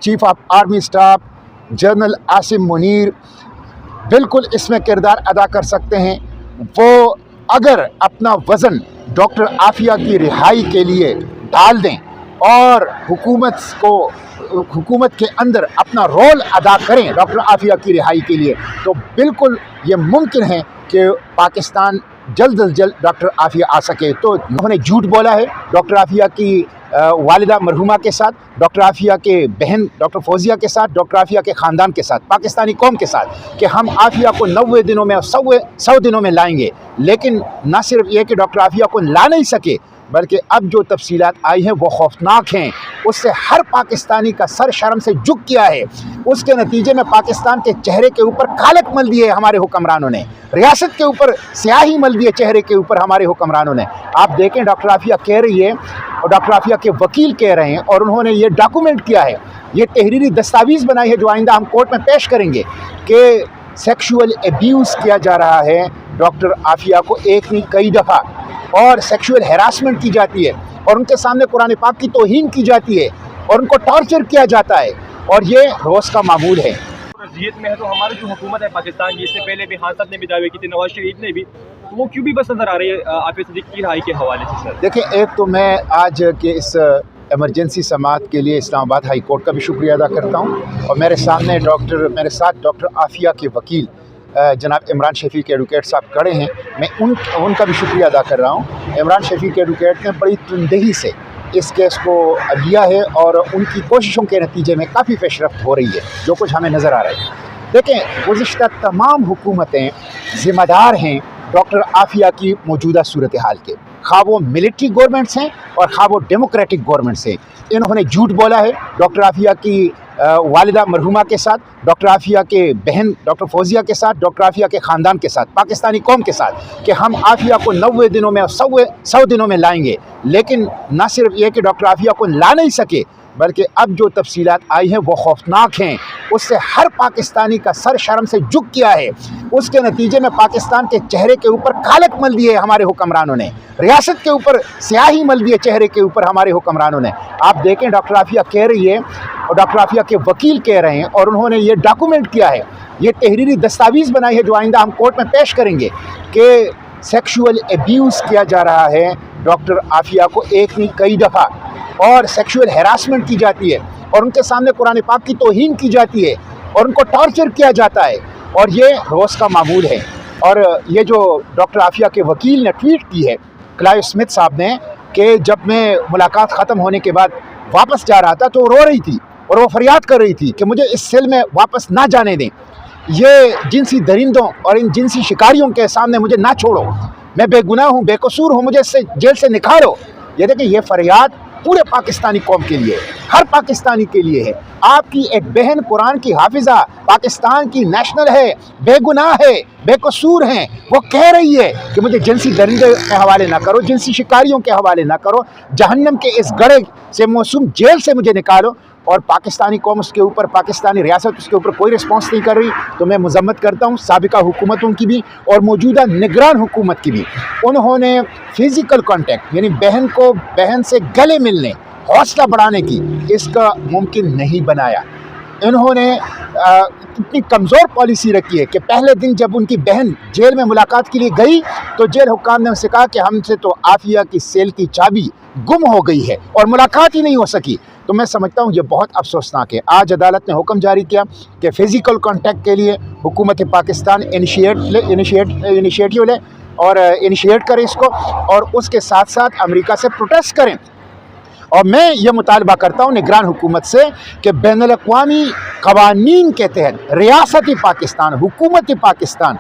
Chief of army staff general Asim Munir बिल्कुल इसमें किरदार अदा कर सकते हैं। वो अगर अपना वज़न डॉक्टर आफिया की रिहाई के लिए डाल दें और हुकूमत के अंदर अपना रोल अदा करें डॉक्टर आफिया की रिहाई के लिए, तो बिल्कुल ये मुमकिन है कि पाकिस्तान जल्द अज जल्द डॉक्टर आफिया आ सके। तो उन्होंने झूठ बोला है डॉक्टर आफिया की वालिदा मरहुमा के साथ, डॉक्टर आफिया के बहन डॉक्टर फौजिया के साथ, डॉक्टर आफिया के ख़ानदान के साथ, पाकिस्तानी कौम के साथ कि हम आफिया को 90 दिनों में 100 दिनों में लाएंगे। लेकिन न सिर्फ ये कि डॉक्टर आफिया को ला नहीं सके, बल्कि अब जो तफसीलात आई हैं वो खौफनाक हैं। उससे हर पाकिस्तानी का सर शर्म से झुक गया है। उसके नतीजे में पाकिस्तान के चेहरे के ऊपर कालक मल दिए हमारे हुक्मरानों ने, रियासत के ऊपर स्याही मल दिए चेहरे के ऊपर हमारे हुक्मरानों ने। आप देखें डॉक्टर आफिया कह रही है और डॉक्टर आफिया के वकील कह रहे हैं और उन्होंने ये डॉक्यूमेंट किया है, ये तहरीरी दस्तावेज़ बनाई है जो आइंदा हम कोर्ट में पेश करेंगे कि सेक्सुअल एब्यूज़ किया जा रहा है डॉक्टर आफिया को एक नहीं कई दफ़ा, और सेक्सुअल हैरासमेंट की जाती है और उनके सामने कुरान पाक की तौहीन की जाती है और उनको टॉर्चर किया जाता है, और ये रोज़ का मामूल है। अज़ियत में है तो हमारी जो हुकूमत है पाकिस्तान की, इससे पहले भी खान साहब ने भी दावे की थी, नवाज शरीफ ने भी, तो वो क्यों भी बस नज़र आ रही है आफिया सिद्दीकी की रिहाई के हवाले से? सर देखिए, एक तो मैं आज के इस एमरजेंसी समाअत के लिए इस्लामाबाद हाई कोर्ट का भी शुक्रिया अदा करता हूँ, और मेरे साथ डॉक्टर आफिया के वकील जनाब इमरान शफीक एडवोकेट साहब खड़े हैं। मैं उनका भी शुक्रिया अदा कर रहा हूँ। इमरान शफीक एडवोकेट ने बड़ी तंदेही से इस केस को लिया है और उनकी कोशिशों के नतीजे में काफ़ी पेशरफ्त हो रही है, जो कुछ हमें नज़र आ रहा है। देखें, गुज़िश्ता तमाम हुकूमतें ज़िम्मेदार हैं डॉक्टर आफिया की मौजूदा सूरत हाल के, खा वो मिलिट्री गवर्नमेंट्स हैं और खा वो डेमोक्रेटिक गवर्नमेंट्स हैं। इन्होंने झूठ बोला है डॉक्टर आफिया की वालिदा मरहुमा के साथ, डॉक्टर आफिया के बहन डॉक्टर फौजिया के साथ, डॉक्टर आफिया के ख़ानदान के साथ, पाकिस्तानी कौम के साथ कि हम आफिया को 90 दिनों में 100 दिनों में लाएंगे। लेकिन न सिर्फ ये कि डॉक्टर आफिया को ला नहीं सके, बल्कि अब जो तफसीलात आई हैं वो खौफनाक हैं। उससे हर पाकिस्तानी का सर शर्म से झुक गया है। उसके नतीजे में पाकिस्तान के चेहरे के ऊपर कालक मल दिए हमारे हुक्मरानों ने, रियासत के ऊपर स्याही मल दिए चेहरे के ऊपर हमारे हुक्मरानों ने। आप देखें, डॉक्टर आफिया कह रही है और डॉक्टर आफिया के वकील कह रहे हैं और उन्होंने ये डॉक्यूमेंट किया है, ये तहरीरी दस्तावेज़ बनाई है जो आइंदा हम कोर्ट में पेश करेंगे कि सेक्सुअल एब्यूज़ किया जा रहा है डॉक्टर आफिया को एक नहीं कई दफ़ा, और सेक्सुअल हैरासमेंट की जाती है और उनके सामने कुरान पाक की तौहीन की जाती है और उनको टॉर्चर किया जाता है, और ये रोज़ का मामूल है। और ये जो डॉक्टर आफिया के वकील ने ट्वीट की है क्लाइव स्मिथ साहब ने, कि जब मैं मुलाकात ख़त्म होने के बाद वापस जा रहा था तो वो रो रही थी और वो फरियाद कर रही थी कि मुझे इस सेल में वापस ना जाने दें, ये जिनसी दरिंदों और इन जिनसी शिकारियों के सामने मुझे ना छोड़ो, मैं बेगुनाह हूँ, बेकसूर हूँ, मुझे इससे जेल से निकालो। ये देखिए, ये फरियाद पूरे पाकिस्तानी कौम के लिए, हर पाकिस्तानी के लिए है। आपकी एक बहन कुरान की हाफिज़ा, पाकिस्तान की नेशनल है, बेगुनाह है, बेकसूर हैं, वो कह रही है कि मुझे जिनसी दरिंदे के हवाले ना करो, जिनसी शिकारियों के हवाले ना करो, जहन्नम के इस गड़े से मौसूम जेल से मुझे निकालो। और पाकिस्तानी कौम उसके ऊपर, पाकिस्तानी रियासत उसके ऊपर कोई रिस्पॉन्स नहीं कर रही। तो मैं मज़म्मत करता हूँ साबिका हुकूमतों की भी और मौजूदा निगरान हुकूमत की भी। उन्होंने फ़िज़िकल कॉन्टेक्ट यानी बहन को बहन से गले मिलने, हौसला बढ़ाने की इसका मुमकिन नहीं बनाया। इन्होंने इतनी कमज़ोर पॉलिसी रखी है कि पहले दिन जब उनकी बहन जेल में मुलाकात के लिए गई तो जेल हुक्काम ने उनसे कहा कि हमसे तो आफिया की सेल की चाबी गुम हो गई है और मुलाकात ही नहीं हो सकी। तो मैं समझता हूँ ये बहुत अफसोसनाक है। आज अदालत ने हुक्म जारी किया कि फ़िज़िकल कॉन्टेक्ट के लिए हुकूमत पाकिस्तान इनिशिएटिव ले और इनिशिएट करें इसको, और उसके साथ साथ अमेरिका से प्रोटेस्ट करें। और मैं ये मुतालबा करता हूँ निगरान हुकूमत से कि बैनुल-अक़वामी क़वानीन के तहत रियासती पाकिस्तान, हुकूमत पाकिस्तान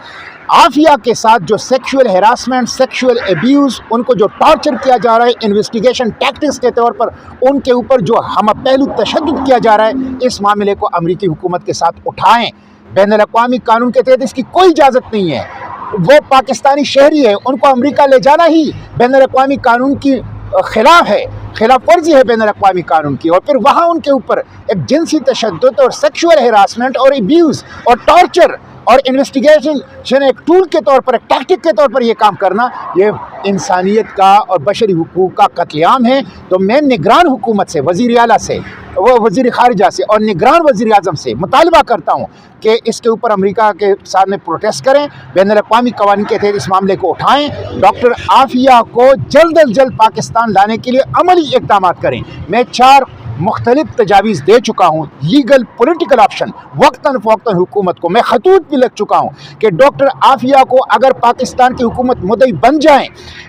आफिया के साथ जो सेक्सुअल हैरासमेंट, सेक्सुअल एब्यूज़, उनको जो टॉर्चर किया जा रहा है इन्वेस्टिगेशन टैक्टिक्स के तौर पर, उनके ऊपर जो हम पहलू तशद्दुद किया जा रहा है, इस मामले को अमरीकी हुकूमत के साथ उठाएँ। बैनुल-अक़वामी कानून के तहत इसकी कोई इजाज़त नहीं है। वो पाकिस्तानी शहरी है, उनको अमरीका ले जाना ही बैनुल-अक़वामी कानून की खिलाफ है, खिलाफ वर्जी है बैनुल-अक़वामी कानून की। और फिर वहाँ उनके ऊपर एक जिनसी तशद्दुद और सेक्सुअल हैरासमेंट और एब्यूज़ और टॉर्चर اور انویسٹیگیشن ایک ٹول کے طور پر، ایک ٹیکٹک کے طور پر یہ کام کرنا، یہ انسانیت کا اور بشری حقوق کا قتل عام ہے۔ تو میں نگران حکومت سے، وزیر اعلیٰ سے، وزیر خارجہ سے اور نگران وزیر اعظم سے مطالبہ کرتا ہوں کہ اس کے اوپر امریکہ کے سامنے پروٹیسٹ کریں، بین الاقوامی قوانین کے تحت اس معاملے کو اٹھائیں، ڈاکٹر عافیہ کو جلد از جلد پاکستان لانے کے لیے عملی اقدامات کریں۔ میں 4 مختلف تجاویز دے چکا ہوں، لیگل پولیٹیکل آپشن، وقتاً فوقتاً حکومت کو میں خطوط بھی لکھ چکا ہوں کہ ڈاکٹر عافیہ کو اگر پاکستان کی حکومت مدعی بن جائیں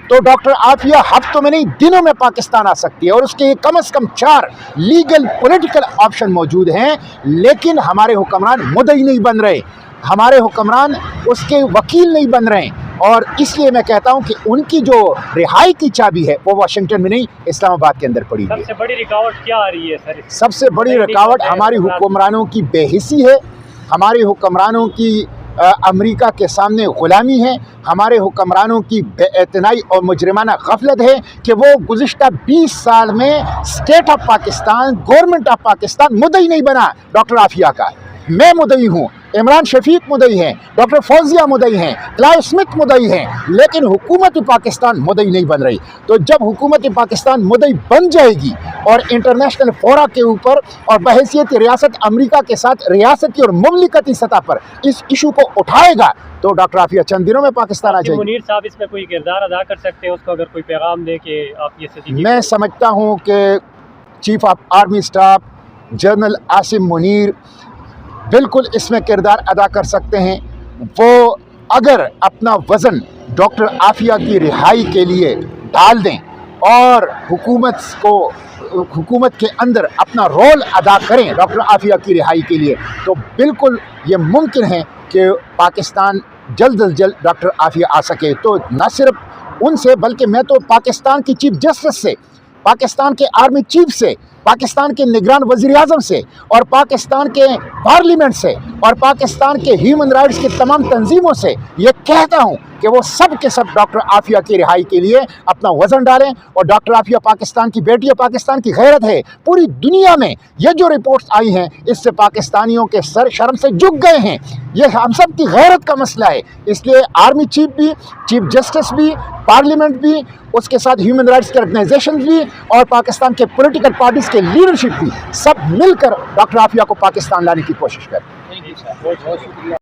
تو ڈاکٹر عافیہ ہفتوں میں نہیں دنوں میں پاکستان آ سکتی ہے، اور اس کے کم از کم 4 لیگل پولیٹیکل آپشن موجود ہیں۔ لیکن ہمارے حکمران مدعی نہیں بن رہے، ہمارے حکمران اس کے وکیل نہیں بن رہے ہیں، اور اس لیے میں کہتا ہوں کہ ان کی جو رہائی کی چابی ہے وہ واشنگٹن میں نہیں، اسلام آباد کے اندر پڑی ہوئی ہے۔ سب سے بڑی رکاوٹ کیا آ رہی ہے سر؟ سب سے بڑی رکاوٹ ہماری حکمرانوں کی بے حسی ہے، ہمارے حکمرانوں کی امریکہ کے سامنے غلامی ہے، ہمارے حکمرانوں کی بے اعتنائی اور مجرمانہ غفلت ہے کہ وہ گزشتہ 20 سال میں state of Pakistan, government of Pakistan مدعی نہیں بنا ڈاکٹر عافیہ کا۔ میں مدعی ہوں، عمران شفیق مدعی ہیں، ڈاکٹر فوزیہ مدعی ہیں، کلائیو اسمتھ مدعی ہیں، لیکن حکومت پاکستان مدعی نہیں بن رہی۔ تو جب حکومت پاکستان مدعی بن جائے گی اور انٹرنیشنل فورا کے اوپر اور بحیثیت ریاست امریکہ کے ساتھ ریاستی اور مملکتی سطح پر اس ایشو کو اٹھائے گا تو ڈاکٹر عافیہ چند دنوں میں پاکستان آ جائے گی۔ منیر صاحب اس میں کوئی کردار ادا کر سکتے ہیں، اس کو اگر کوئی پیغام دے کہ آپ یہ صدیقی؟ میں سمجھتا ہوں کہ chief of army staff general Asim Munir بالکل اس میں کردار ادا کر سکتے ہیں۔ وہ اگر اپنا وزن ڈاکٹر عافیہ کی رہائی کے لیے ڈال دیں اور حکومت کے اندر اپنا رول ادا کریں ڈاکٹر عافیہ کی رہائی کے لیے، تو بالکل یہ ممکن ہے کہ پاکستان جلد از جلد ڈاکٹر عافیہ آ سکے۔ تو نہ صرف ان سے بلکہ میں تو پاکستان کی چیف جسٹس سے، پاکستان کے آرمی چیف سے، پاکستان کے نگران وزیر اعظم سے اور پاکستان کے پارلیمنٹ سے اور پاکستان کے ہیومن رائٹس کی تمام تنظیموں سے یہ کہتا ہوں کہ وہ سب کے سب ڈاکٹر عافیہ کی رہائی کے لیے اپنا وزن ڈالیں، اور ڈاکٹر عافیہ پاکستان کی بیٹی ہے، پاکستان کی غیرت ہے۔ پوری دنیا میں یہ جو رپورٹس آئی ہیں اس سے پاکستانیوں کے سر شرم سے جھک گئے ہیں۔ یہ ہم سب کی غیرت کا مسئلہ ہے، اس لیے آرمی چیف بھی، چیف جسٹس بھی، پارلیمنٹ بھی، اس کے ساتھ ہیومن رائٹس کے آرگنائزیشن بھی اور پاکستان کے پولیٹیکل پارٹیز کے لیڈرشپ بھی سب مل کر ڈاکٹر عافیہ کو پاکستان لانے کی کوشش کریں۔ بہت شکریہ۔